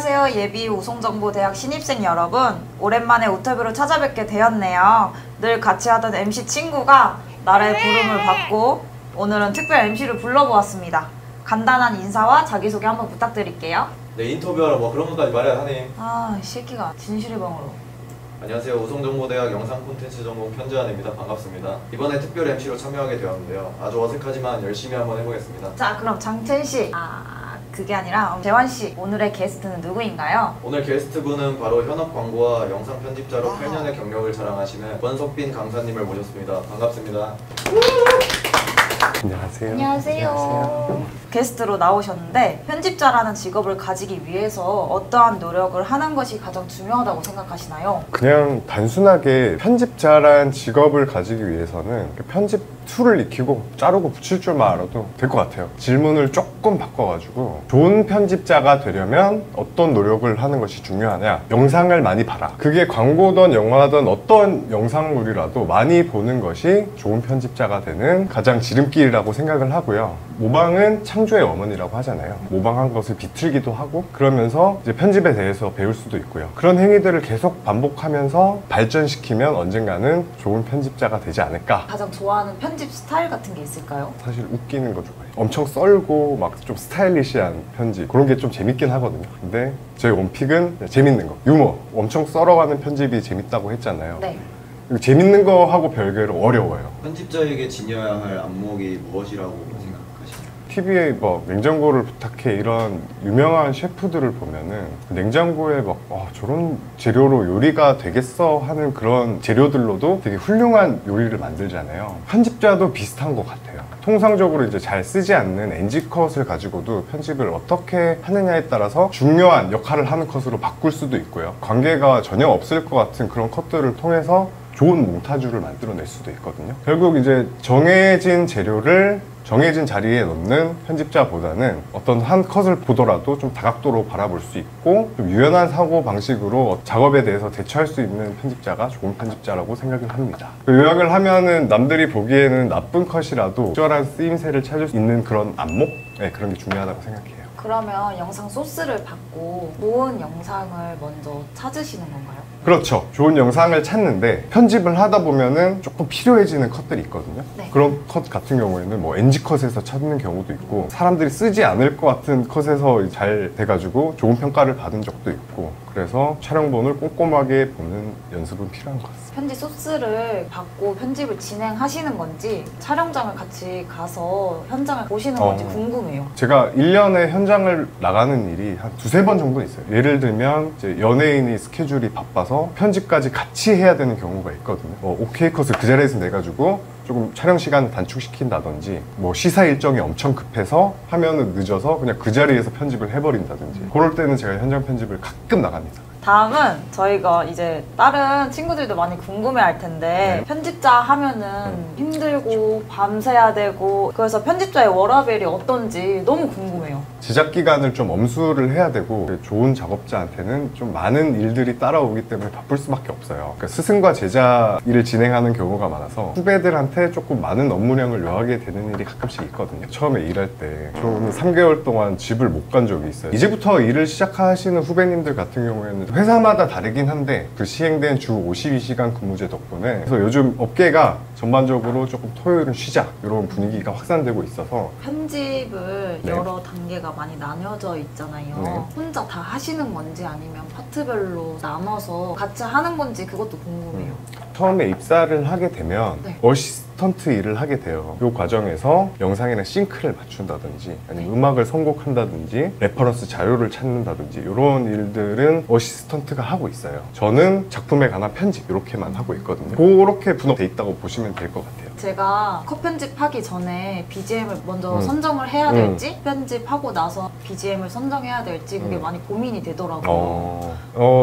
안녕하세요. 예비 우송정보대학 신입생 여러분. 오랜만에 우터뷰로 찾아뵙게 되었네요. 늘 같이 하던 MC 친구가 나라의 부름을 받고 오늘은 특별 MC를 불러보았습니다. 간단한 인사와 자기소개 한번 부탁드릴게요. 네, 인터뷰하러 뭐 그런 것까지 말해야 하니. 아, 이 새끼가 진실의 방으로. 안녕하세요. 우송정보대학 영상콘텐츠 전공 편재환입니다. 반갑습니다. 이번에 특별 MC로 참여하게 되었는데요. 아주 어색하지만 열심히 한번 해보겠습니다. 자, 그럼 장첸씨. 그게 아니라 재환씨, 오늘의 게스트는 누구인가요? 오늘 게스트분은 바로 현업 광고와 영상 편집자로 8년의 경력을 자랑하시는 권석빈 강사님을 모셨습니다. 반갑습니다. 안녕하세요. 안녕하세요. 게스트로 나오셨는데 편집자라는 직업을 가지기 위해서 어떠한 노력을 하는 것이 가장 중요하다고 생각하시나요? 그냥 단순하게 편집자란 직업을 가지기 위해서는 편집 툴을 익히고 자르고 붙일 줄만 알아도 될 것 같아요. 질문을 조금 바꿔가지고 좋은 편집자가 되려면 어떤 노력을 하는 것이 중요하냐, 영상을 많이 봐라. 그게 광고든 영화든 어떤 영상물이라도 많이 보는 것이 좋은 편집자가 되는 가장 지름길이라고 생각을 하고요. 모방은 창조의 어머니라고 하잖아요. 모방한 것을 비틀기도 하고 그러면서 이제 편집에 대해서 배울 수도 있고요. 그런 행위들을 계속 반복하면서 발전시키면 언젠가는 좋은 편집자가 되지 않을까. 가장 좋아하는 편집 스타일 같은 게 있을까요? 사실 웃기는 거 좋아해요. 엄청 썰고 막 좀 스타일리시한 편집, 그런 게 좀 재밌긴 하거든요. 근데 저희 원픽은 재밌는 거, 유머. 엄청 썰어가는 편집이 재밌다고 했잖아요. 네. 재밌는 거하고 별개로 어려워요. 편집자에게 지녀야 할 안목이 무엇이라고 생각하시나요? TV에 뭐 냉장고를 부탁해 이런 유명한 셰프들을 보면은 냉장고에 막 저런 재료로 요리가 되겠어 하는 그런 재료들로도 되게 훌륭한 요리를 만들잖아요. 편집자도 비슷한 것 같아요. 통상적으로 이제 잘 쓰지 않는 NG 컷을 가지고도 편집을 어떻게 하느냐에 따라서 중요한 역할을 하는 컷으로 바꿀 수도 있고요. 관계가 전혀 없을 것 같은 그런 컷들을 통해서 좋은 몽타주를 만들어낼 수도 있거든요. 결국 이제 정해진 재료를 정해진 자리에 넣는 편집자보다는 어떤 한 컷을 보더라도 좀 다각도로 바라볼 수 있고 좀 유연한 사고 방식으로 작업에 대해서 대처할 수 있는 편집자가 좋은 편집자라고 생각을 합니다. 요약을 하면은 남들이 보기에는 나쁜 컷이라도 적절한 쓰임새를 찾을 수 있는 그런 안목? 네, 그런 게 중요하다고 생각해요. 그러면 영상 소스를 받고 좋은 영상을 먼저 찾으시는 건가요? 그렇죠. 좋은 영상을 찾는데 편집을 하다 보면은 조금 필요해지는 컷들이 있거든요. 네. 그런 컷 같은 경우에는 뭐 NG 컷에서 찾는 경우도 있고 사람들이 쓰지 않을 것 같은 컷에서 잘 돼가지고 좋은 평가를 받은 적도 있고, 그래서 촬영본을 꼼꼼하게 보는 연습은 필요한 것 같습니다. 편집 소스를 받고 편집을 진행하시는 건지 촬영장을 같이 가서 현장을 보시는 건지 궁금해요. 제가 1년에 현장을 나가는 일이 한 두세 번 정도 있어요. 예를 들면 이제 연예인이 스케줄이 바빠서 편집까지 같이 해야 되는 경우가 있거든요. 오케이 컷을 그 자리에서 내가지고 조금 촬영 시간을 단축시킨다든지, 뭐 시사 일정이 엄청 급해서 화면은 늦어서 그냥 그 자리에서 편집을 해버린다든지, 그럴 때는 제가 현장 편집을 가끔 나갑니다. 다음은 저희가 이제 다른 친구들도 많이 궁금해할 텐데 편집자 하면은 힘들고 밤새야 되고 그래서 편집자의 워라밸이 어떤지 너무 궁금해요. 제작 기간을 좀 엄수를 해야 되고 좋은 작업자한테는 좀 많은 일들이 따라오기 때문에 바쁠 수밖에 없어요. 그러니까 스승과 제자 일을 진행하는 경우가 많아서 후배들한테 조금 많은 업무량을 요하게 되는 일이 가끔씩 있거든요. 처음에 일할 때 좀 3개월 동안 집을 못 간 적이 있어요. 이제부터 일을 시작하시는 후배님들 같은 경우에는 회사마다 다르긴 한데 그 시행된 주 52시간 근무제 덕분에 그래서 요즘 업계가 전반적으로 조금 토요일은 쉬자 이런 분위기가 확산되고 있어서 편집을 여러 단계가 많이 나뉘어져 있잖아요. 혼자 다 하시는 건지 아니면 파트별로 나눠서 같이 하는 건지 그것도 궁금해요. 처음에 입사를 하게 되면 어시스턴트 일을 하게 돼요. 이 과정에서 영상이나 싱크를 맞춘다든지 아니면 음악을 선곡한다든지 레퍼런스 자료를 찾는다든지 이런 일들은 어시스턴트가 하고 있어요. 저는 작품에 관한 편집 이렇게만 하고 있거든요. 그렇게 분업돼 있다고 보시면 될 것 같아요. 제가 컷 편집하기 전에 BGM을 먼저 선정을 해야 될지 편집하고 나서 BGM을 선정해야 될지 그게 많이 고민이 되더라고요.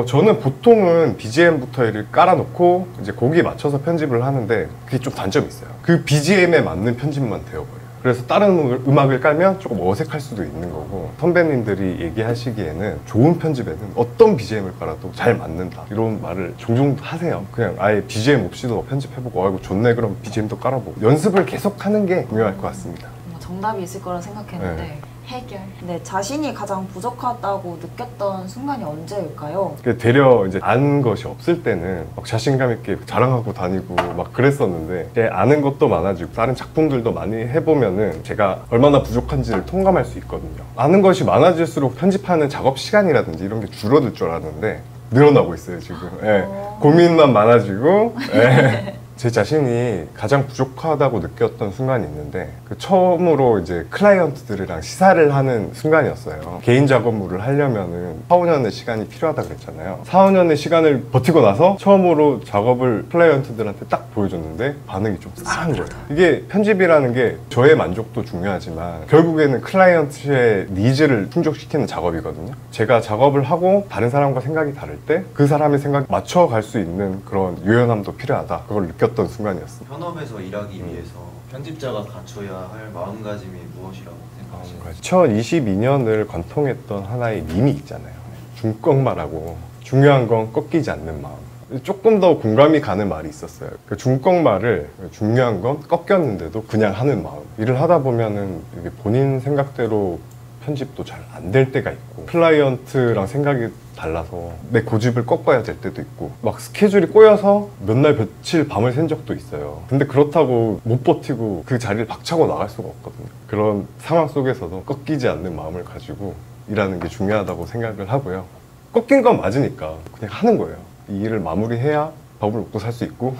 저는 보통은 BGM부터 이를 깔아놓고 이제 거기에 맞춰서 편집을 하는데 그게 좀 단점이 있어요. 그 BGM에 맞는 편집만 되어버려요. 그래서 다른 음악을 깔면 조금 어색할 수도 있는 거고, 선배님들이 얘기하시기에는 좋은 편집에는 어떤 BGM을 깔아도 잘 맞는다 이런 말을 종종 하세요. 그냥 아예 BGM 없이도 편집해보고 아이고 좋네 그럼 BGM도 깔아보고 연습을 계속하는 게 중요할 것 같습니다. 정답이 있을 거라 생각했는데 해결. 네, 자신이 가장 부족하다고 느꼈던 순간이 언제일까요? 되려 이제 아는 것이 없을 때는 막 자신감 있게 자랑하고 다니고 막 그랬었는데 이제 아는 것도 많아지고 다른 작품들도 많이 해보면은 제가 얼마나 부족한지를 통감할 수 있거든요. 아는 것이 많아질수록 편집하는 작업 시간이라든지 이런 게 줄어들 줄 알았는데 늘어나고 있어요 지금. 예. 고민만 많아지고 예. 제 자신이 가장 부족하다고 느꼈던 순간이 있는데 처음으로 이제 클라이언트들이랑 시사를 하는 순간이었어요. 개인 작업물을 하려면은 4, 5년의 시간이 필요하다 그랬잖아요. 4, 5년의 시간을 버티고 나서 처음으로 작업을 클라이언트들한테 딱 보여줬는데 반응이 좀 싸한 거예요. 이게 편집이라는 게 저의 만족도 중요하지만 결국에는 클라이언트의 니즈를 충족시키는 작업이거든요. 제가 작업을 하고 다른 사람과 생각이 다를 때 그 사람의 생각에 맞춰갈 수 있는 그런 유연함도 필요하다. 그걸 느꼈던 순간이었습니다. 현업에서 일하기 위해서 편집자가 갖춰야 할 마음가짐이 무엇이라고 생각하시나요? 2022년을 관통했던 하나의 밈이 있잖아요. 중꺽말하고 중요한 건 꺾이지 않는 마음. 조금 더 공감이 가는 말이 있었어요. 그 중꺽말을 중요한 건 꺾였는데도 그냥 하는 마음. 일을 하다 보면은 이게 본인 생각대로 편집도 잘 안 될 때가 있고 클라이언트랑 생각이 달라서 내 고집을 꺾어야 될 때도 있고 막 스케줄이 꼬여서 몇 날 며칠 밤을 샌 적도 있어요. 근데 그렇다고 못 버티고 그 자리를 박차고 나갈 수가 없거든요. 그런 상황 속에서도 꺾이지 않는 마음을 가지고 일하는 게 중요하다고 생각을 하고요. 꺾인 건 맞으니까 그냥 하는 거예요. 이 일을 마무리해야 밥을 먹고 살 수 있고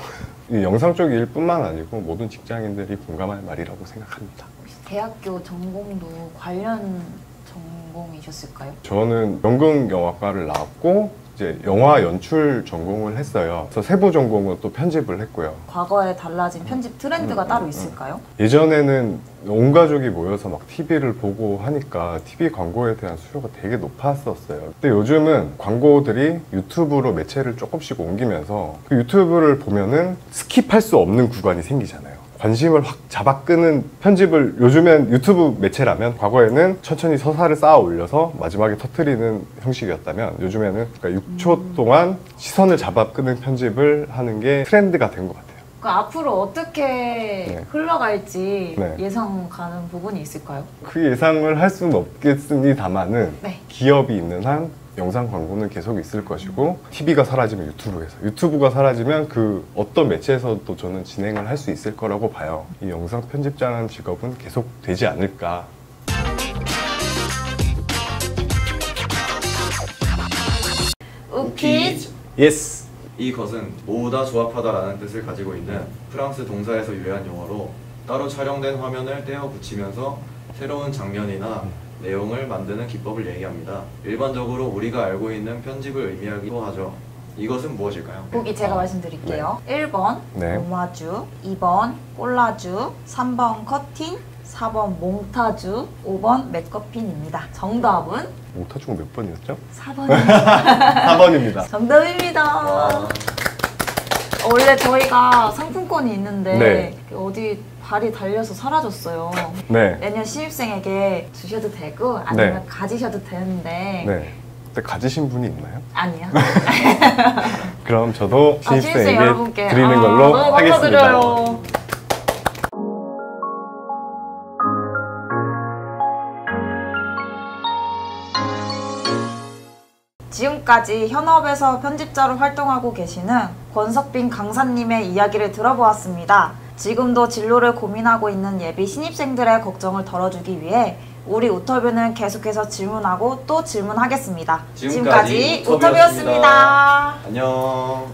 이 영상 쪽 일뿐만 아니고 모든 직장인들이 공감할 말이라고 생각합니다. 혹시 대학교 전공도 관련 전공이셨을까요? 저는 연극영화과를 나왔고 이제 영화 연출 전공을 했어요. 그래서 세부 전공은 또 편집을 했고요. 과거에 달라진 편집 트렌드가 따로 있을까요? 예전에는 온 가족이 모여서 막 TV를 보고 하니까 TV 광고에 대한 수요가 되게 높았었어요. 근데 요즘은 광고들이 유튜브로 매체를 조금씩 옮기면서 그 유튜브를 보면은 스킵할 수 없는 구간이 생기잖아요. 관심을 확 잡아 끄는 편집을 요즘엔 유튜브 매체라면 과거에는 천천히 서사를 쌓아 올려서 마지막에 터트리는 형식이었다면 요즘에는 그러니까 6초 동안 시선을 잡아 끄는 편집을 하는 게 트렌드가 된 것 같아요. 그 앞으로 어떻게 흘러갈지 네. 예상 가는 부분이 있을까요? 그 예상을 할 수는 없겠습니다만은 네. 기업이 있는 한 영상 광고는 계속 있을 것이고 TV가 사라지면 유튜브에서 유튜브가 사라지면 그 어떤 매체에서도 저는 진행을 할 수 있을 거라고 봐요. 이 영상 편집자라는 직업은 계속 되지 않을까. 우키즈 예스! 이 것은 모으다 조합하다라는 뜻을 가지고 있는 프랑스 동사에서 유래한 용어로 따로 촬영된 화면을 떼어 붙이면서 새로운 장면이나 내용을 만드는 기법을 얘기합니다. 일반적으로 우리가 알고 있는 편집을 의미하기도 하죠. 이것은 무엇일까요? 보기 제가 말씀드릴게요. 1번 네. 오마주, 2번 콜라주, 3번 커팅, 4번 몽타주, 5번 맥커핀입니다. 정답은 몽타주가 몇 번이었죠? 4번입니다. 4번입니다. 정답입니다. 원래 저희가 상품권이 있는데 네. 어디 발이 달려서 사라졌어요. 네. 내년 신입생에게 주셔도 되고 아니면 네. 가지셔도 되는데 네. 그때 가지신 분이 있나요? 아니요. 그럼 저도 신입생 신입생에게 여러분께 드리는 걸로 너무 하겠습니다. 감사드려요. 지금까지 현업에서 편집자로 활동하고 계시는 권석빈 강사님의 이야기를 들어보았습니다. 지금도 진로를 고민하고 있는 예비 신입생들의 걱정을 덜어주기 위해 우리 우터뷰는 계속해서 질문하고 또 질문하겠습니다. 지금까지 우터뷰였습니다. 안녕.